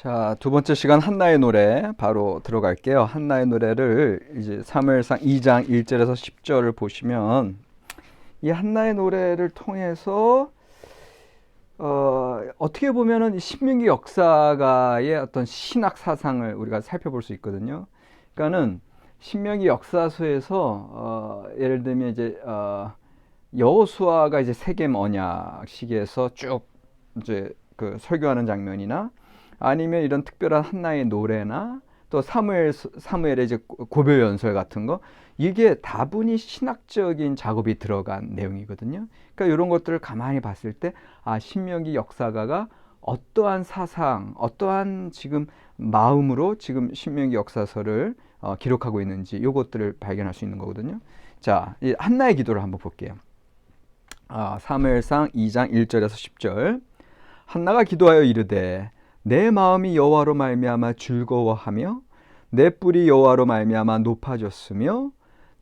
자, 두 번째 시간 한나의 노래 바로 들어갈게요. 한나의 노래를 이제 사무엘상 2장 1절에서 10절을 보시면 이 한나의 노래를 통해서 어떻게 보면은 신명기 역사가의 어떤 신학 사상을 우리가 살펴볼 수 있거든요. 그러니까는 신명기 역사서에서 예를 들면 이제 여호수아가 이제 세겜 언약 시기에서 쭉 이제 그 설교하는 장면이나 아니면 이런 특별한 한나의 노래나 또 사무엘의 이제 고별 연설 같은 거, 이게 다분히 신학적인 작업이 들어간 내용이거든요. 그러니까 이런 것들을 가만히 봤을 때 신명기 역사가가 어떠한 사상, 어떠한 지금 마음으로 지금 신명기 역사서를 기록하고 있는지 이것들을 발견할 수 있는 거거든요. 자, 이 한나의 기도를 한번 볼게요. 사무엘상 2장 1절에서 10절. 한나가 기도하여 이르되 내 마음이 여호와로 말미암아 즐거워하며 내 뿔이 여호와로 말미암아 높아졌으며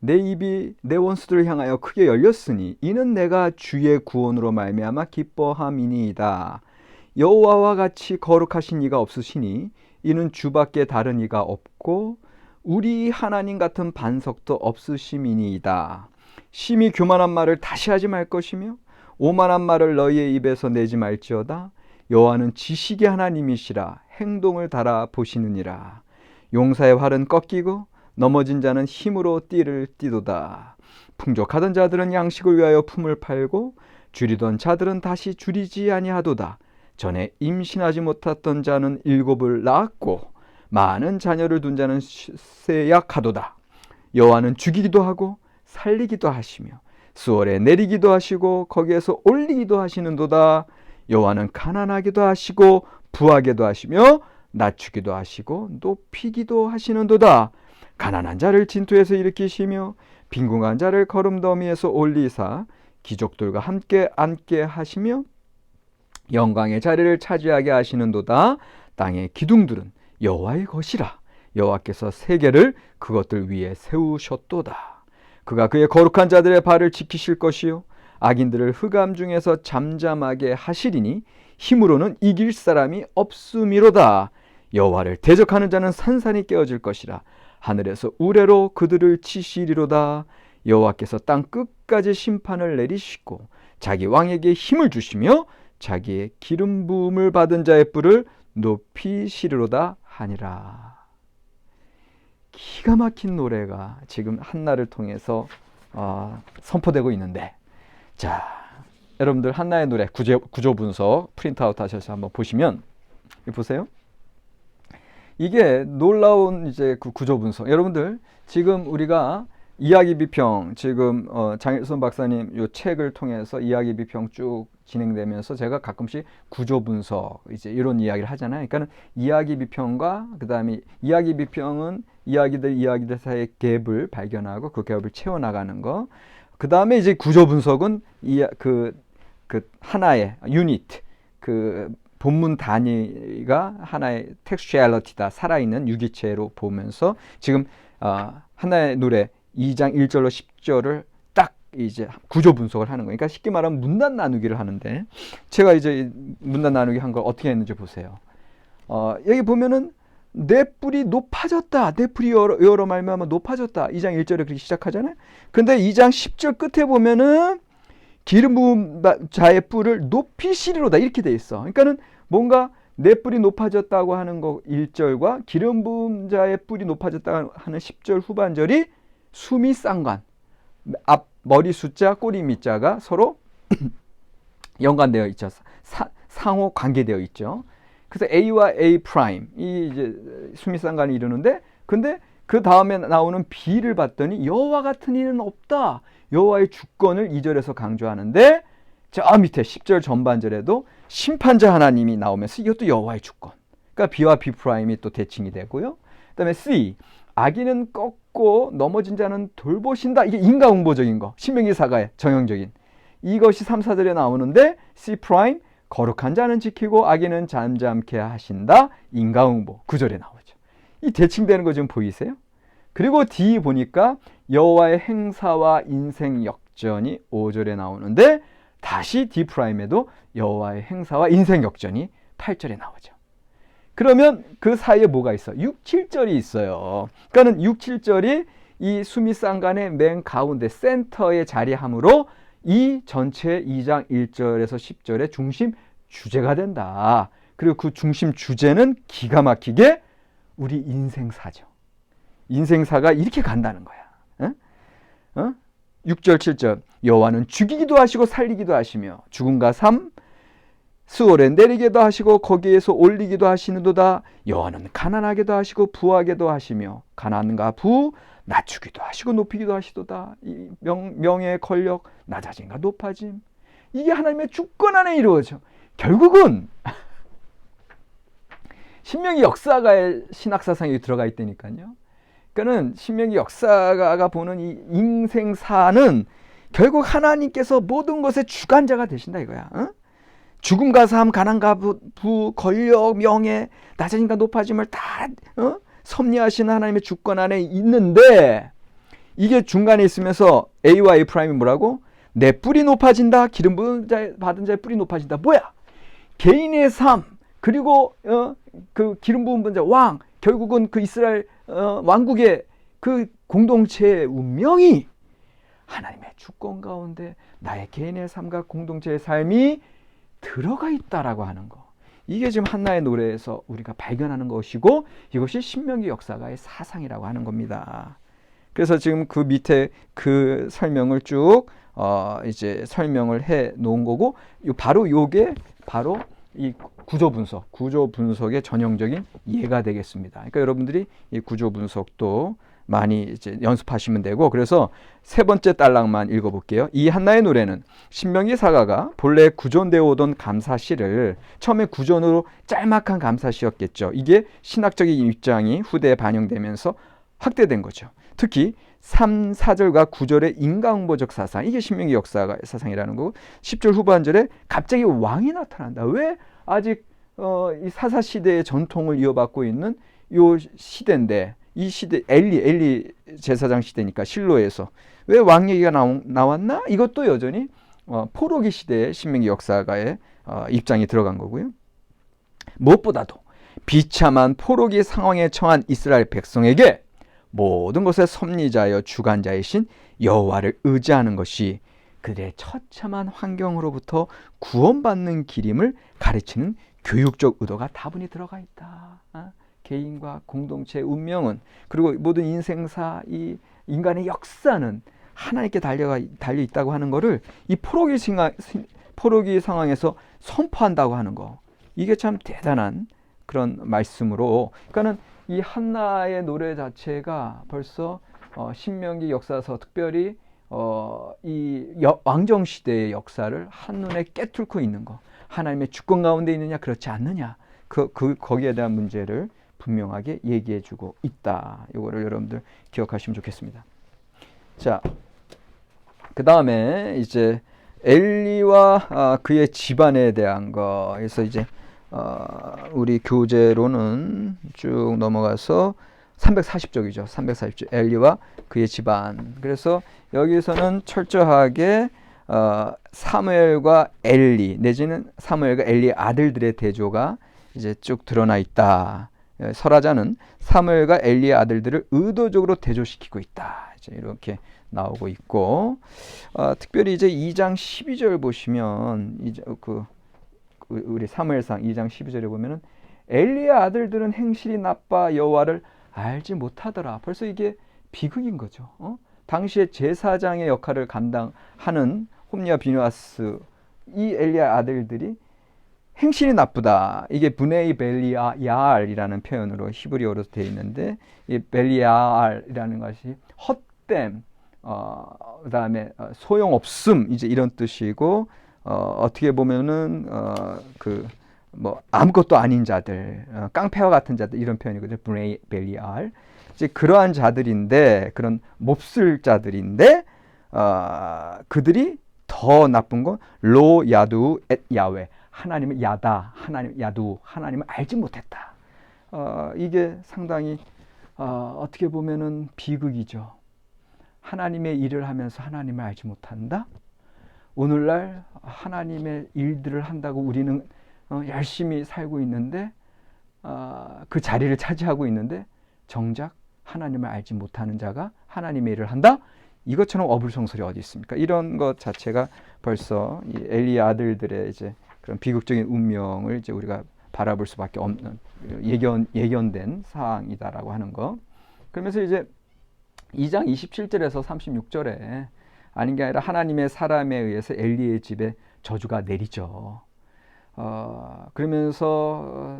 내 입이 내 원수들을 향하여 크게 열렸으니 이는 내가 주의 구원으로 말미암아 기뻐함이니이다. 여호와와 같이 거룩하신 이가 없으시니 이는 주밖에 다른 이가 없고 우리 하나님 같은 반석도 없으심이니이다. 심히 교만한 말을 다시 하지 말 것이며 오만한 말을 너희의 입에서 내지 말지어다. 여호와는 지식의 하나님이시라 행동을 달아 보시느니라. 용사의 활은 꺾이고 넘어진 자는 힘으로 띠를 띠도다. 풍족하던 자들은 양식을 위하여 품을 팔고 줄이던 자들은 다시 줄이지 아니하도다. 전에 임신하지 못했던 자는 7을 낳았고 많은 자녀를 둔 자는 쇠약하도다. 여호와는 죽이기도 하고 살리기도 하시며 수월에 내리기도 하시고 거기에서 올리기도 하시는도다. 여호와는 가난하기도 하시고 부하게도 하시며 낮추기도 하시고 높이기도 하시는도다. 가난한 자를 진토에서 일으키시며 빈궁한 자를 거름더미에서 올리사 기족들과 함께 앉게 하시며 영광의 자리를 차지하게 하시는도다. 땅의 기둥들은 여호와의 것이라. 여호와께서 세계를 그것들 위에 세우셨도다. 그가 그의 거룩한 자들의 발을 지키실 것이요 악인들을 흑암 중에서 잠잠하게 하시리니 힘으로는 이길 사람이 없음이로다. 여호와를 대적하는 자는 산산이 깨어질 것이라. 하늘에서 우레로 그들을 치시리로다. 여호와께서 땅 끝까지 심판을 내리시고 자기 왕에게 힘을 주시며 자기의 기름 부음을 받은 자의 뿔을 높이시리로다 하니라. 기가 막힌 노래가 지금 한나를 통해서 선포되고 있는데, 자, 여러분들 한나의 노래 구조 분석 프린트아웃 하셔서 한번 보시면 보세요. 이게 놀라운 이제 그 구조 분석. 여러분들 지금 우리가 이야기 비평 지금 장일선 박사님 요 책을 통해서 이야기 비평 쭉 진행되면서 제가 가끔씩 구조 분석 이제 이런 이야기를 하잖아요. 그러니까 이야기 비평과 그다음에 이야기 비평은 이야기들 사이의 갭을 발견하고 그 갭을 채워 나가는 거. 그다음에 이제 구조 분석은 그 하나의 유닛, 그 본문 단위가 하나의 텍스츄얼리티다, 살아있는 유기체로 보면서 지금 하나의 노래 2장 1절로 10절을 딱 이제 구조 분석을 하는 거예요. 그러니까 쉽게 말하면 문단 나누기를 하는데, 제가 이제 문단 나누기 한 걸 어떻게 했는지 보세요. 여기 보면은 내 뿔이 높아졌다. 내 뿔이 여러 말미암아 높아졌다. 2장 1절에 그렇게 시작하잖아요. 근데 2장 10절 끝에 보면은 기름 부은 자의 뿔을 높이시리로다 이렇게 돼 있어. 그러니까는 뭔가 내 뿔이 높아졌다고 하는 거 1절과 기름 부은 자의 뿔이 높아졌다고 하는 10절 후반절이 수미상관, 앞 머리 숫자 꼬리 밑자가 서로 연관되어 있죠. 상호 관계되어 있죠. 그래서 A와 A 프라임 이 이제 수미상관이 이루는데, 근데 그 다음에 나오는 B를 봤더니 여호와 같은 이는 없다. 여호와의 주권을 2절에서 강조하는데, 저 밑에 10절 전반절에도 심판자 하나님이 나오면서 이것도 여호와의 주권. 그러니까 B와 B 프라임이 또 대칭이 되고요. 그다음에 C, 악인은 꺾고 넘어진 자는 돌보신다. 이게 인과응보적인 거. 신명기 사가의 정형적인. 이것이 3, 4절에 나오는데 C 프라임, 거룩한 자는 지키고 악인은 잠잠케 하신다. 인과응보 9절에 나오죠. 이 대칭되는 거 지금 보이세요? 그리고 D 보니까 여호와의 행사와 인생 역전이 5절에 나오는데, 다시 D 프라임에도 여호와의 행사와 인생 역전이 8절에 나오죠. 그러면 그 사이에 뭐가 있어? 6, 7절이 있어요. 그러니까는 6, 7절이 이 수미상간의 맨 가운데 센터에 자리함으로 이 전체 2장 1절에서 10절의 중심 주제가 된다. 그리고 그 중심 주제는 기가 막히게 우리 인생사죠. 인생사가 이렇게 간다는 거야. 어? 6절 7절 여호와는 죽이기도 하시고 살리기도 하시며 죽음과 삶 수월에 내리게도 하시고 거기에서 올리기도 하시는도다. 여호와는 가난하게도 하시고 부하게도 하시며 가난과 부 낮추기도 하시고 높이기도 하시도다. 이 명예 권력 낮아짐과 높아짐 이게 하나님의 주권 안에 이루어져. 결국은 신명기 역사가의 신학사상에 들어가 있다니까요. 그러니까는 신명기 역사가가 보는 이 인생사는 결국 하나님께서 모든 것의 주관자가 되신다 이거야. 죽음과 삶, 가난과 부, 권력, 명예, 낮아짐과 높아짐을 다 섭리하시는 하나님의 주권 안에 있는데 이게 중간에 있으면서 A와 A 프라임이 뭐라고? 내 뿔이 높아진다. 기름 받은 자의 뿔이 높아진다. 뭐야? 개인의 삶 그리고 그 기름 부은 자 왕 결국은 그 이스라엘 왕국의 그 공동체의 운명이 하나님의 주권 가운데 나의 개인의 삶과 공동체의 삶이 들어가 있다라고 하는 거. 이게 지금 한나의 노래에서 우리가 발견하는 것이고 이것이 신명기 역사가의 사상이라고 하는 겁니다. 그래서 지금 그 밑에 그 설명을 쭉 이제 설명을 해 놓은 거고 바로 요게 바로 이 구조 분석의 전형적인 예가 되겠습니다. 그러니까 여러분들이 이 구조 분석도 많이 이제 연습하시면 되고 그래서 세 번째 단락만 읽어볼게요. 이 한나의 노래는 신명기 사가가 본래 구전되어 오던 감사시를 처음에 구전으로 짤막한 감사시였겠죠. 이게 신학적인 입장이 후대에 반영되면서 확대된 거죠. 특히 3, 4절과 9절의 인간응보적 사상 이게 신명기 역사가 사상이라는 거고 10절 후반절에 갑자기 왕이 나타난다. 왜? 아직 이 사사시대의 전통을 이어받고 있는 요 시대인데 이 시대 엘리 제사장 시대니까 실로에서 왜 왕 얘기가 나왔나? 이것도 여전히 포로기 시대의 신명기 역사가의 입장이 들어간 거고요. 무엇보다도 비참한 포로기 상황에 처한 이스라엘 백성에게 모든 것의 섭리자여 주관자이신 여호와를 의지하는 것이 그들의 처참한 환경으로부터 구원받는 길임을 가르치는 교육적 의도가 다분히 들어가 있다. 개인과 공동체의 운명은 그리고 모든 인생사, 이 인간의 역사는 하나님께 달려 있다고 하는 것을 이 포로기 상황에서 선포한다고 하는 거. 이게 참 대단한 그런 말씀으로 그러니까는 이 한나의 노래 자체가 벌써 신명기 역사서 특별히 이 왕정 시대의 역사를 한눈에 깨뚫고 있는 거. 하나님의 주권 가운데 있느냐 그렇지 않느냐. 거기에 대한 문제를 분명하게 얘기해주고 있다. 이거를 여러분들 기억하시면 좋겠습니다. 자, 그 다음에 이제 엘리와 그의 집안에 대한 거. 그래서 이제 우리 교재로는 쭉 넘어가서 340쪽이죠. 340쪽 엘리와 그의 집안. 그래서 여기서는 철저하게 사무엘과 엘리 내지는 사무엘과 엘리의 아들들의 대조가 이제 쭉 드러나 있다. 설화자는 사무엘과 엘리의 아들들을 의도적으로 대조시키고 있다. 이제 이렇게 나오고 있고 특별히 이제 2장 12절 보시면 우리 사무엘상 2장 12절에 보면은 엘리의 아들들은 행실이 나빠 여호와를 알지 못하더라. 벌써 이게 비극인 거죠. 당시에 제사장의 역할을 감당하는 홈리와 비누아스 이 엘리의 아들들이 행실이 나쁘다. 이게 브네이 벨리알이라는 표현으로 히브리어로 되어 있는데 이 벨리알이라는 것이 헛됨, 그다음에 소용없음 이제 이런 뜻이고 어떻게 보면은 아무것도 아닌 자들, 깡패와 같은 자들 이런 표현이거든요. 브네이 벨리알. 이제 그러한 자들인데 그런 몹쓸 자들인데 그들이 더 나쁜 건 로 야두 엣 야외. 하나님을 하나님을 알지 못했다. 이게 상당히 어떻게 보면은 비극이죠. 하나님의 일을 하면서 하나님을 알지 못한다. 오늘날 하나님의 일들을 한다고 우리는 열심히 살고 있는데 그 자리를 차지하고 있는데 정작 하나님을 알지 못하는 자가 하나님의 일을 한다? 이것처럼 어불성설이 어디 있습니까? 이런 것 자체가 벌써 이 엘리의 아들들의 이제 그런 비극적인 운명을 이제 우리가 바라볼 수밖에 없는 예견된 사항이다라고 하는 거. 그러면서 이제 2장 27절에서 36절에 아닌 게 아니라 하나님의 사람에 의해서 엘리의 집에 저주가 내리죠. 그러면서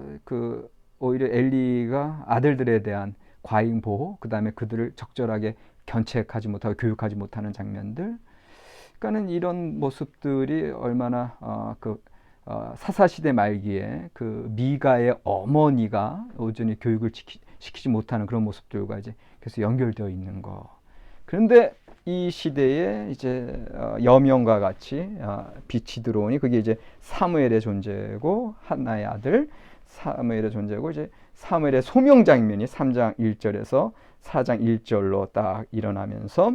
오히려 엘리가 아들들에 대한 과잉 보호, 그 다음에 그들을 적절하게 견책하지 못하고 교육하지 못하는 장면들. 그러니까는 이런 모습들이 얼마나 사사시대 말기에 그 미가의 어머니가 여전히 교육을 시키지 못하는 그런 모습들과 이제 계속 연결되어 있는 거. 그런데 이 시대에 이제 여명과 같이 빛이 들어오니 그게 이제 사무엘의 존재고 한나의 아들 사무엘의 존재고 이제 사무엘의 소명 장면이 3장 1절에서 4장 1절로 딱 일어나면서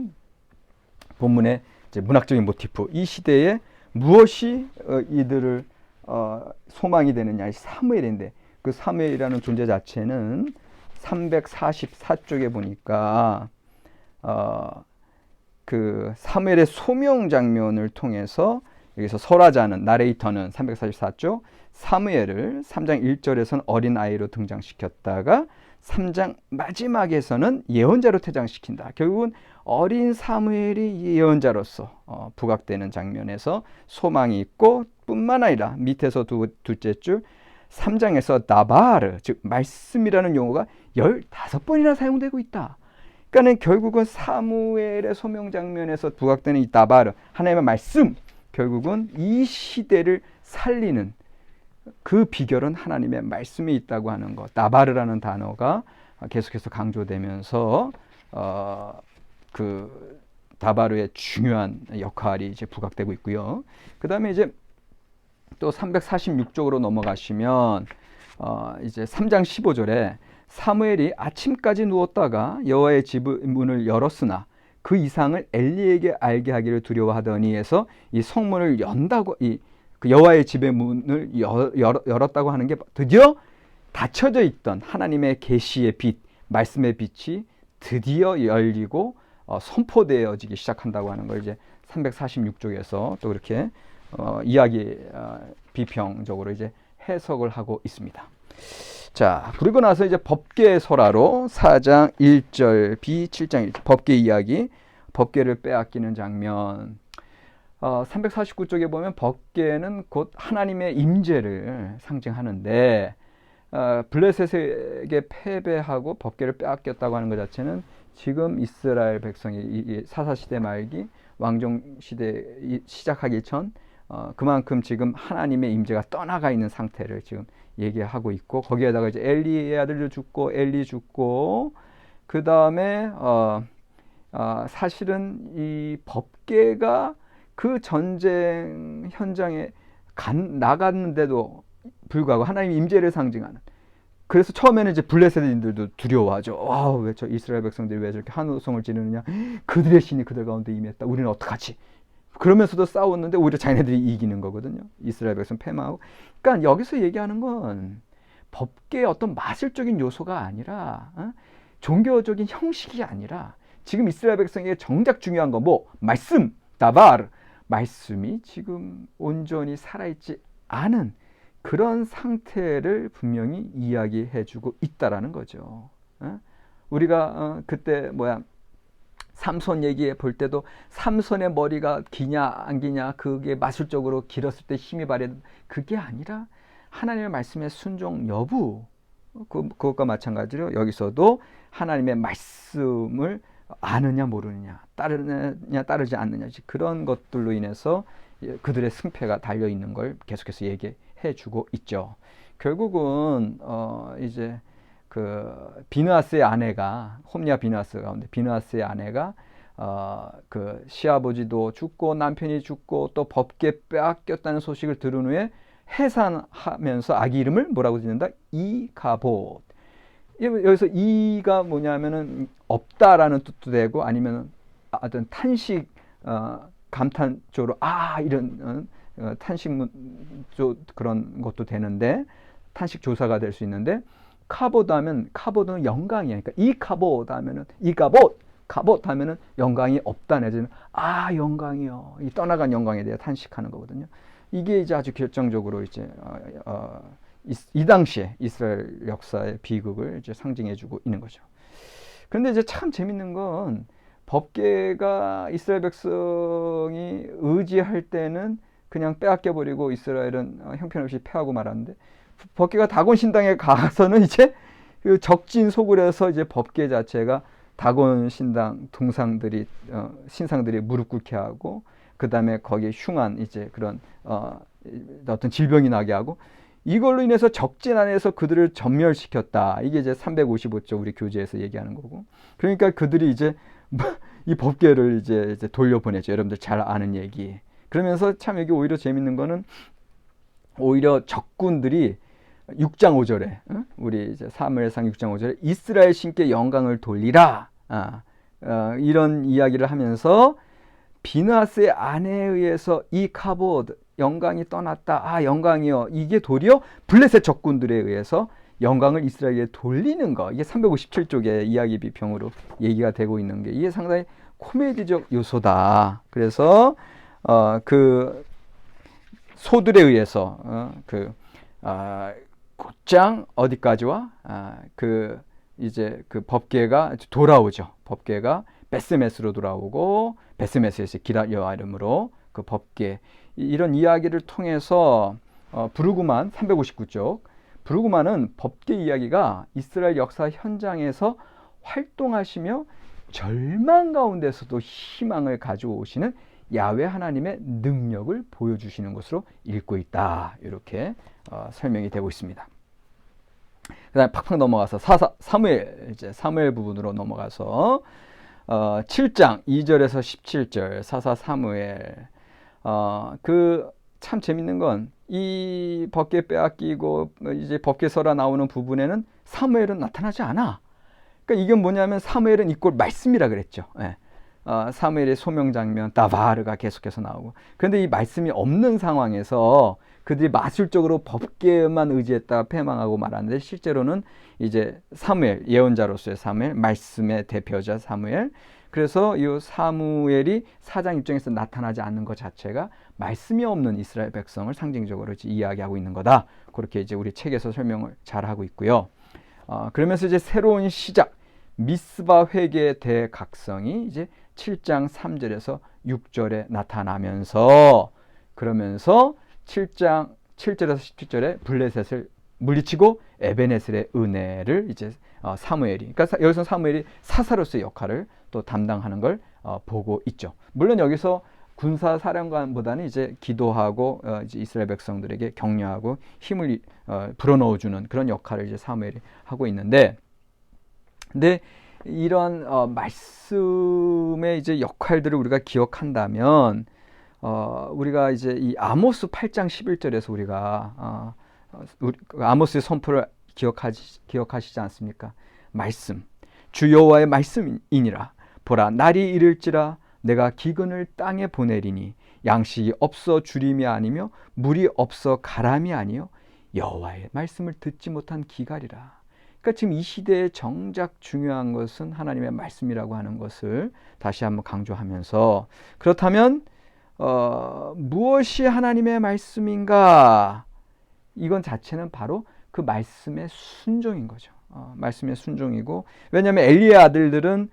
본문의 이제 문학적인 모티프 이 시대에 무엇이 이들을 소망이 되느냐 사무엘인데 그 사무엘이라는 존재 자체는 344쪽에 보니까 그 사무엘의 소명 장면을 통해서 여기서 설화자는 나레이터는 344쪽 사무엘을 3장 1절에서는 어린아이로 등장시켰다가 3장 마지막에서는 예언자로 퇴장시킨다. 결국은 어린 사무엘이 예언자로서 부각되는 장면에서 소망이 있고 뿐만 아니라 밑에서 둘째 줄 3장에서 나바르 즉 말씀이라는 용어가 15번이나 사용되고 있다. 그러니까 결국은 사무엘의 소명 장면에서 부각되는 이 나바르 하나님의 말씀 결국은 이 시대를 살리는 그 비결은 하나님의 말씀이 있다고 하는 것. 나바르라는 단어가 계속해서 강조되면서 그 나바르의 중요한 역할이 이제 부각되고 있고요. 그 다음에 이제 또 346쪽으로 넘어가시면 이제 3장 15절에 사무엘이 아침까지 누웠다가 여호와의 집 문을 열었으나 그 이상을 엘리에게 알게 하기를 두려워하더니 해서 이 성문을 연다고 그 여호와의 집의 문을 열었다고 하는 게 드디어 닫혀져 있던 하나님의 계시의 빛, 말씀의 빛이 드디어 열리고 선포되어지기 시작한다고 하는 걸 이제 346쪽에서 또 그렇게 비평적으로 이제 해석을 하고 있습니다. 자, 그리고 나서 이제 법궤 설화로 4장 1절 B 7장 1절 법궤 이야기, 법궤를 빼앗기는 장면. 349쪽에 보면 법궤는 곧 하나님의 임재를 상징하는데 블레셋에게 패배하고 법궤를 빼앗겼다고 하는 것 자체는 지금 이스라엘 백성이 사사시대 말기 왕정시대 시작하기 전 그만큼 지금 하나님의 임재가 떠나가 있는 상태를 지금 얘기하고 있고 거기에다가 이제 엘리의 아들도 죽고 엘리 죽고 그 다음에 사실은 이 법궤가 그 전쟁 현장에 나갔는데도 불구하고 하나님의 임재를 상징하는 그래서 처음에는 이제 블레셋인들도 두려워하죠. 왜 저 이스라엘 백성들이 왜 저렇게 한우성을 지르느냐 그들의 신이 그들 가운데 임했다. 우리는 어떡하지? 그러면서도 싸웠는데 오히려 자기네들이 이기는 거거든요. 이스라엘 백성 패망하고. 그러니까 여기서 얘기하는 건 법계의 어떤 마술적인 요소가 아니라 종교적인 형식이 아니라 지금 이스라엘 백성에게 정작 중요한 건 말씀, 다바르 말씀이 지금 온전히 살아있지 않은 그런 상태를 분명히 이야기해주고 있다라는 거죠. 우리가 그때 삼손 얘기해 볼 때도 삼손의 머리가 기냐 안 기냐 그게 마술적으로 길었을 때 힘이 발휘 그게 아니라 하나님의 말씀의 순종 여부 그것과 마찬가지로 여기서도 하나님의 말씀을 아느냐 모르느냐 따르느냐 따르지 않느냐 그런 것들로 인해서 그들의 승패가 달려있는 걸 계속해서 얘기해 주고 있죠. 결국은 이제 그 비느하스의 아내가 홈리아 비느하스 가운데 비느하스의 아내가 그 시아버지도 죽고 남편이 죽고 또 법궤 빼앗겼다는 소식을 들은 후에 해산하면서 아기 이름을 뭐라고 짓는다? 이가봇. 여기서 이가 뭐냐면은 없다라는 뜻도 되고 아니면 어떤 탄식 감탄조로 이런 탄식 그런 것도 되는데 탄식 조사가 될 수 있는데, 카보드 하면 카보드는 영광이에요. 그러니까 이 카보드 하면은 이 카보드 하면은 영광이 없다는, 아 영광이요, 이 떠나간 영광에 대해 탄식하는 거거든요. 이게 이제 아주 결정적으로 이제 이 당시에 이스라엘 역사의 비극을 이제 상징해주고 있는 거죠. 그런데 이제 참 재밌는 건, 법궤가 이스라엘 백성이 의지할 때는 그냥 빼앗겨 버리고 이스라엘은 형편없이 패하고 말았는데, 법궤가 다곤 신당에 가서는 이제 그 적진속을 해서 이제 법궤 자체가 다곤 신당 동상들이 신상들이 무릎 꿇게 하고, 그 다음에 거기에 흉한 이제 그런 어떤 질병이 나게 하고, 이걸로 인해서 적진 안에서 그들을 전멸시켰다. 이게 이제 355조 우리 교재에서 얘기하는 거고. 그러니까 그들이 이제 이 법궤를 이제 돌려보내죠. 여러분들 잘 아는 얘기. 그러면서 참 여기 오히려 재밌는 거는, 오히려 적군들이 6장 5절에 우리 이제 사무엘상 6장 5절에 이스라엘 신께 영광을 돌리라, 이런 이야기를 하면서, 비나스의 아내에 의해서 이 카보드 영광이 떠났다. 아 영광이요, 이게 도리어 블레셋 적군들에 의해서 영광을 이스라엘에 돌리는 거. 이게 357쪽의 이야기 비평으로 얘기가 되고 있는 게, 이게 상당히 코미디적 요소다. 그래서 그 소들에 의해서 곧장 어디까지와 그 이제 그 법궤가 돌아오죠. 법궤가 베스메스로 돌아오고, 베스메스에서 기라 여호와 이름으로 그 법궤, 이런 이야기를 통해서 브루그만 359쪽, 브루그만은 법궤 이야기가 이스라엘 역사 현장에서 활동하시며 절망 가운데서도 희망을 가져오시는 야훼 하나님의 능력을 보여주시는 것으로 읽고 있다. 이렇게 설명이 되고 있습니다. 그 다음에 팍팍 넘어가서 사무엘, 이제 사무엘 부분으로 넘어가서 7장 2절에서 17절 사사 사무엘. 그 참 재밌는 건, 이 법궤 빼앗기고 이제 법궤서라 나오는 부분에는 사무엘은 나타나지 않아. 그러니까 이게 뭐냐면, 사무엘은 이꼴 말씀이라 그랬죠. 예. 사무엘의 소명 장면 다바르가 계속해서 나오고, 그런데 이 말씀이 없는 상황에서 그들이 마술적으로 법궤만 의지했다가 패망하고 말았는데, 실제로는 이제 사무엘, 예언자로서의 사무엘, 말씀의 대표자 사무엘, 그래서 이 사무엘이 사장 입장에서 나타나지 않는 것 자체가 말씀이 없는 이스라엘 백성을 상징적으로 이야기하고 있는 거다. 그렇게 이제 우리 책에서 설명을 잘 하고 있고요. 그러면서 이제 새로운 시작, 미스바 회개의 대각성이 이제 7장 3절에서 6절에 나타나면서, 그러면서 7장 7절에서 17절에 블레셋을 물리치고 에베네셀의 은혜를 이제 사무엘이, 그러니까 여기서 사무엘이 사사로서의 역할을 또 담당하는 걸 보고 있죠. 물론 여기서 군사 사령관보다는 이제 기도하고 이제 이스라엘 백성들에게 격려하고 힘을 불어넣어주는 그런 역할을 이제 사무엘이 하고 있는데, 근데 이런 말씀의 이제 역할들을 우리가 기억한다면, 우리가 이제 이 아모스 8장 11절에서 우리가 아모스의 선포를 기억하시지 않습니까? 말씀, 주 여호와의 말씀이니라. 보라, 날이 이를지라 내가 기근을 땅에 보내리니 양식이 없어 주림이 아니며 물이 없어 가람이 아니요 여호와의 말씀을 듣지 못한 기갈이라. 그러니까 지금 이 시대에 정작 중요한 것은 하나님의 말씀이라고 하는 것을 다시 한번 강조하면서, 그렇다면 무엇이 하나님의 말씀인가? 이건 자체는 바로 그 말씀의 순종인 거죠. 말씀의 순종이고, 왜냐하면 엘리의 아들들은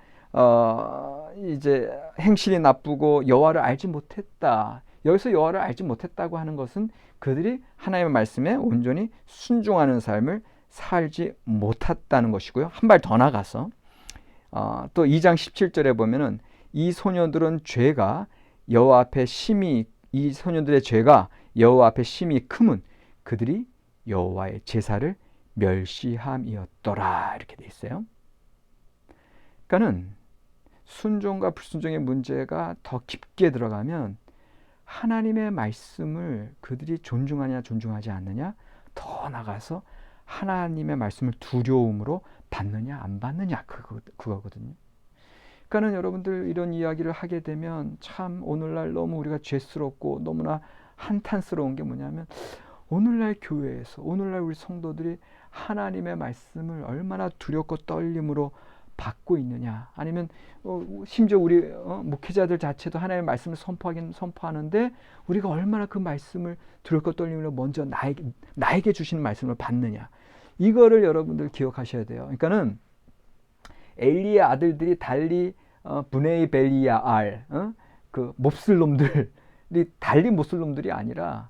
이제 행실이 나쁘고 여호와를 알지 못했다. 여기서 여호와를 알지 못했다고 하는 것은 그들이 하나님의 말씀에 온전히 순종하는 삶을 살지 못했다는 것이고요. 한 발 더 나가서 또 2장 17절에 보면은, 이 소녀들은 죄가 여호와 앞에 심히, 이 소녀들의 죄가 여호와 앞에 심히 크면 그들이 여호와의 제사를 멸시함이었더라. 이렇게 돼 있어요. 그러니까는 순종과 불순종의 문제가 더 깊게 들어가면, 하나님의 말씀을 그들이 존중하냐 존중하지 않느냐, 더 나가서 하나님의 말씀을 두려움으로 받느냐 안 받느냐, 그거거든요. 그러니까는 여러분들 이런 이야기를 하게 되면 참 오늘날 너무 우리가 죄스럽고 너무나 한탄스러운 게 뭐냐면, 오늘날 교회에서, 오늘날 우리 성도들이 하나님의 말씀을 얼마나 두렵고 떨림으로 받고 있느냐. 아니면 심지어 우리 목회자들 자체도 하나님의 말씀을 선포하긴 선포하는데 우리가 얼마나 그 말씀을 두렵고 떨림으로 먼저 나에게 주시는 말씀을 받느냐. 이거를 여러분들 기억하셔야 돼요. 그러니까는 엘리의 아들들이 달리 브네이 벨리야 그 몹쓸 놈들이 달리 몹쓸 놈들이 아니라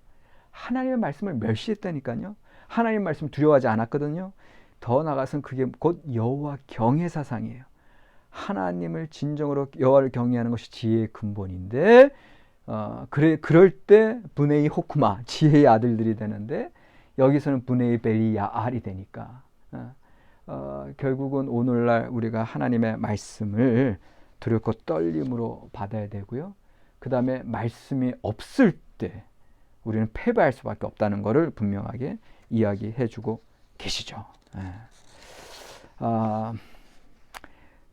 하나님의 말씀을 멸시했다니까요. 하나님의 말씀 두려워하지 않았거든요. 더 나아가서는 그게 곧 여호와 경외 사상이에요. 하나님을 진정으로 여호와를 경외하는 것이 지혜의 근본인데 그럴 때 브네이 호쿠마 지혜의 아들들이 되는데 여기서는 브네이 벨리야알이 되니까 결국은 오늘날 우리가 하나님의 말씀을 두렵고 떨림으로 받아야 되고요. 그 다음에 말씀이 없을 때 우리는 패배할 수밖에 없다는 것을 분명하게 이야기해주고 계시죠.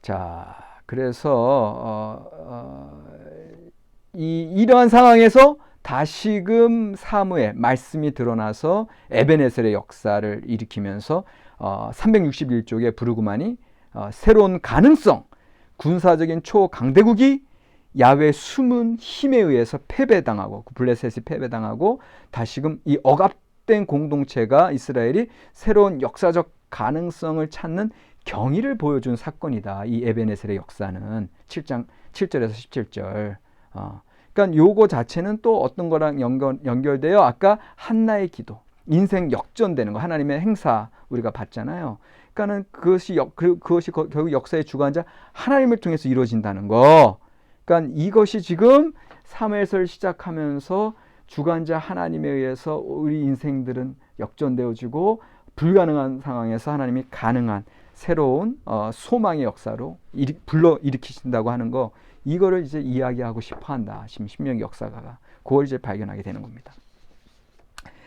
자, 그래서 이러한 상황에서 다시금 사무엘 말씀이 드러나서 에베네셀의 역사를 일으키면서 361쪽의 부르구만이 새로운 가능성, 군사적인 초강대국이 야훼 숨은 힘에 의해서 패배당하고 블레셋이 패배당하고 다시금 이 억압된 공동체가 이스라엘이 새로운 역사적 가능성을 찾는 경의를 보여준 사건이다. 이 에베네셀의 역사는 7장 7절에서 17절. 그러니까 요거 자체는 또 어떤 거랑 연결되어 아까 한나의 기도, 인생 역전되는 거, 하나님의 행사 우리가 봤잖아요. 그러니까는 그것이 결국 역사의 주관자 하나님을 통해서 이루어진다는 거. 그러니까 이것이 지금 사무엘서를 시작하면서 주관자 하나님에 의해서 우리 인생들은 역전되어지고 불가능한 상황에서 하나님이 가능한 새로운 소망의 역사로 불러일으키신다고 하는 거, 이거를 이제 이야기하고 싶어한다. 신명기 역사가가 그걸 이제 발견하게 되는 겁니다.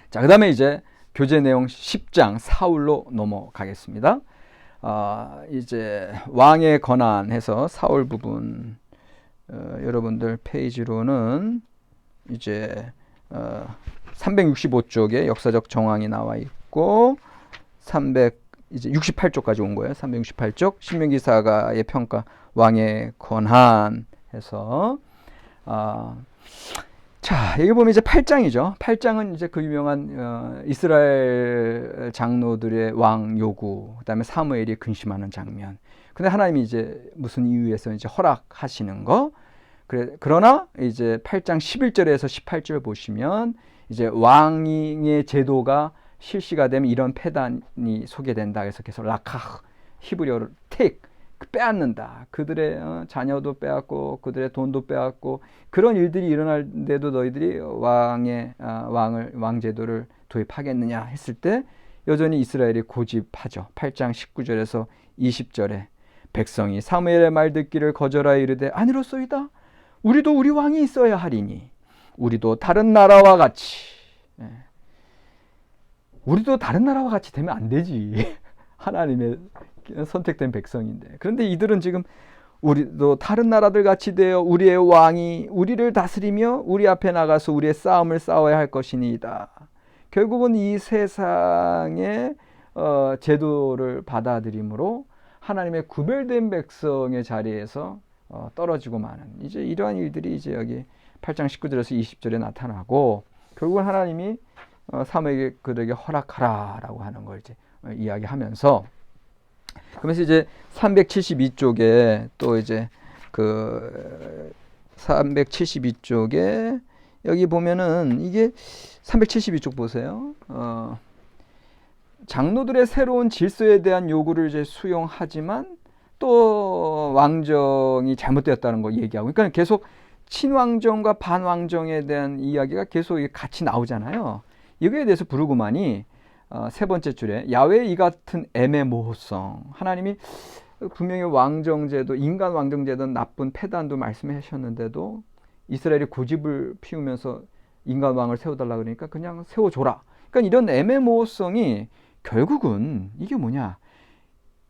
자, 그 다음에 이제 교재 내용 10장 사울로 넘어가겠습니다. 이제 왕의 권한해서 사울 부분 여러분들 페이지로는 이제 365쪽에 역사적 정황이 나와 있고 이제 68쪽까지 온 거예요. 368쪽 신명기사가의 평가 왕의 권한 해서 자, 여기 보면 이제 8장이죠. 8장은 이제 그 유명한 이스라엘 장로들의 왕 요구, 그다음에 사무엘이 근심하는 장면. 근데 하나님이 이제 무슨 이유에서 이제 허락하시는 거. 그러나 이제 8장 11절에서 18절 보시면 이제 왕의 제도가 실시가 되면 이런 패단이 소개된다. 그래서 계속 라카 히브리어로 take 빼앗는다. 그들의 자녀도 빼앗고 그들의 돈도 빼앗고 그런 일들이 일어날때도 너희들이 왕 제도를 도입하겠느냐 했을 때 여전히 이스라엘이 고집하죠. 8장 19절에서 20절에 백성이 사무엘의 말 듣기를 거절하여 이르되 아니로소이다. 우리도 우리 왕이 있어야 하리니 우리도 다른 나라와 같이 우리도 다른 나라와 같이 되면 안 되지. 하나님의 선택된 백성인데. 그런데 이들은 지금 우리도 다른 나라들 같이 되어 우리의 왕이 우리를 다스리며 우리 앞에 나가서 우리의 싸움을 싸워야 할 것이니이다. 결국은 이 세상의 제도를 받아들임으로 하나님의 구별된 백성의 자리에서 떨어지고 마는 이제 이러한 일들이 이제 여기 8장 19절에서 20절에 나타나고 결국은 하나님이 사무엘에게 그들에게 허락하라라고 하는 걸 이제 이야기하면서 그러면서 이제 372쪽에 또 이제 그 372쪽에 여기 보면은 이게 372쪽 보세요. 장로들의 새로운 질서에 대한 요구를 이제 수용하지만 또 왕정이 잘못되었다는 거 얘기하고, 그러니까 계속 친왕정과 반왕정에 대한 이야기가 계속 같이 나오잖아요. 이거에 대해서 부르구만이 세 번째 줄에 야훼의 이 같은 애매모호성, 하나님이 분명히 왕정제도, 인간 왕정제도는 나쁜 패단도 말씀하셨는데도 이스라엘이 고집을 피우면서 인간 왕을 세워달라 그러니까 그냥 세워줘라. 그러니까 이런 애매모호성이 결국은 이게 뭐냐,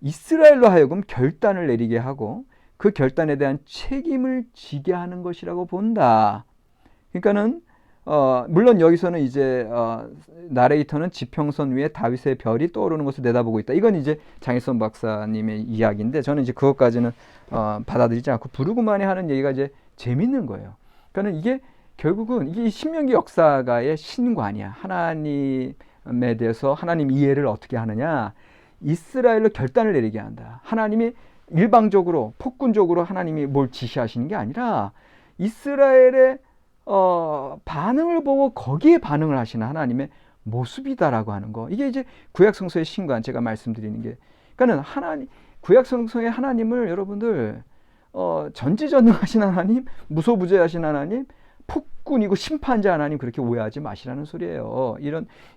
이스라엘로 하여금 결단을 내리게 하고 그 결단에 대한 책임을 지게 하는 것이라고 본다. 그러니까는 물론 여기서는 이제 나레이터는 지평선 위에 다윗의 별이 떠오르는 것을 내다보고 있다. 이건 이제 장일선 박사님의 이야기인데 저는 이제 그것까지는 받아들이지 않고 부르그만이 하는 얘기가 이제 재밌는 거예요. 그러니까 이게 결국은 이게 신명기 역사가의 신관이야. 하나님에 대해서 하나님 이해를 어떻게 하느냐. 이스라엘로 결단을 내리게 한다. 하나님이 일방적으로 폭군적으로 하나님이 뭘 지시하시는 게 아니라 이스라엘의 반응을 보고 거기에 반응을 하시는 하나님의 모습이다라고 하는 거. 이게 이제 구약 성서의 신관 제가 말씀드리는 게. 그러니까는 구약 성서의 하나님을 여러분들 전지전능하신 하나님, 무소부재하신 하나님, 폭군이고 심판자 하나님 그렇게 오해하지 마시라는 소리예요.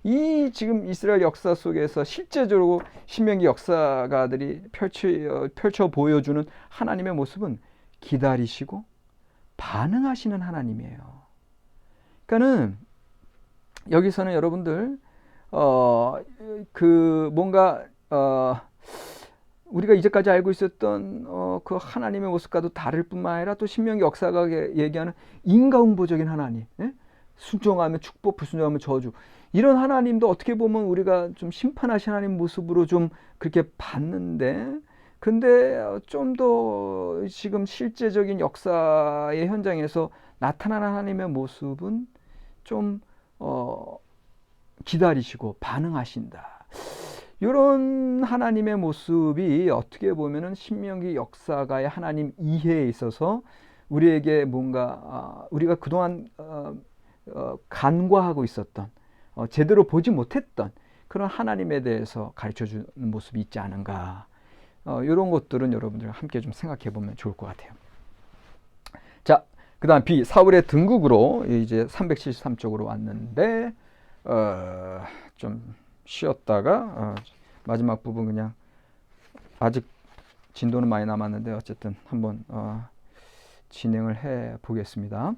이 지금 이스라엘 역사 속에서 실제적으로 신명기 역사가들이 펼쳐 보여주는 하나님의 모습은 기다리시고 반응하시는 하나님이에요. 그러니까는 여기서는 여러분들 뭔가 우리가 이제까지 알고 있었던 그 하나님의 모습과도 다를 뿐만 아니라 또 신명기 역사가 얘기하는 인과응보적인 하나님, 예? 순종하면 축복, 불순종하면 저주, 이런 하나님도 어떻게 보면 우리가 좀 심판하신 하나님 모습으로 좀 그렇게 봤는데, 근데 좀 더 지금 실제적인 역사의 현장에서 나타나는 하나님의 모습은 좀 기다리시고 반응하신다. 이런 하나님의 모습이 어떻게 보면은 신명기 역사가의 하나님 이해에 있어서 우리에게 뭔가 우리가 그동안 간과하고 있었던 제대로 보지 못했던 그런 하나님에 대해서 가르쳐주는 모습이 있지 않은가. 이런 것들은 여러분들 함께 좀 생각해 보면 좋을 것 같아요. 자, 그 다음 B, 사울의 등극으로 이제 373쪽으로 왔는데 좀 쉬었다가 마지막 부분 그냥 아직 진도는 많이 남았는데 어쨌든 한번 진행을 해 보겠습니다.